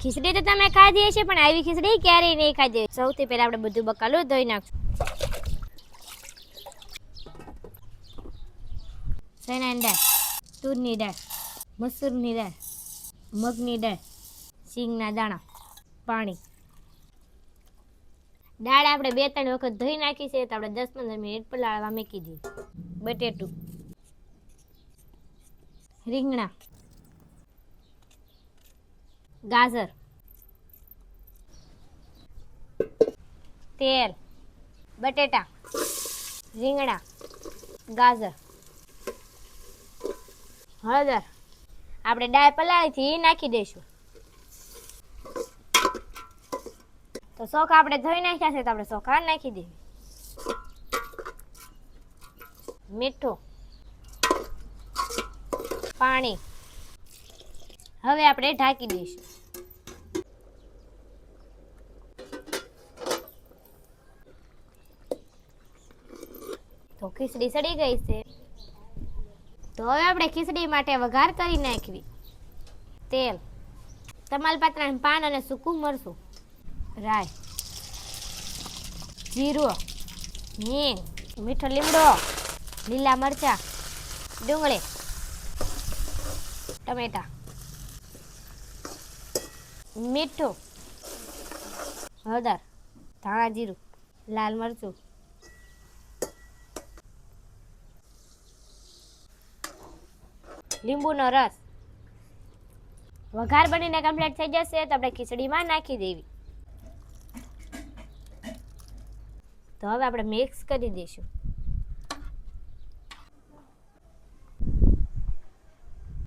ખીચડી તો તમે ખાધી હશે, પણ આવી ખીચડી ક્યારેય નહીં ખાધી. સૌથી પહેલા આપણે બધું બકાલું ધોઈ નાખશું. ચણાની દાળ, તુરની દાળ, મસૂરની દાળ, મગની દાળ, સિંગના દાણા, પાણી. દાળ આપણે 2-3 વખત ધોઈ નાખી છે, તો આપણે 10-15 મિનિટ પલાળવા મૂકી દઈએ. બટેટું, રીંગણા, ગાજર, તેલ, બટેટા, રીંગણા, ગાજર, હળદર. આપણે દાળ પલાળી નાખી દઈશું. તો ચોખા આપણે ધોઈ નાખ્યા છે, તો આપણે ચોખા નાખી દઈએ. મીઠું, પાણી. હવે આપણે ઢાંકી દઈશું. તો ખીચડી સડી ગઈ છે. તો હવે આપણે ખીચડી માટે વઘાર કરી નાખવી. તેલ, તમાલપત્રાનું પાન અને સૂકું મરચું, રાઈ, જીરું, હિંગ, મીઠો લીમડો, લીલા મરચા, ડુંગળી, ટમેટા, મીઠું, હળદર, ધાણા જીરું, લાલ મરચું, લીંબુનો રસ. વઘાર બનીને કમ્પ્લીટ થઈ જશે, તો આપણે ખીચડીમાં નાખી દેવી. તો હવે આપણે મિક્સ કરી દઈશું.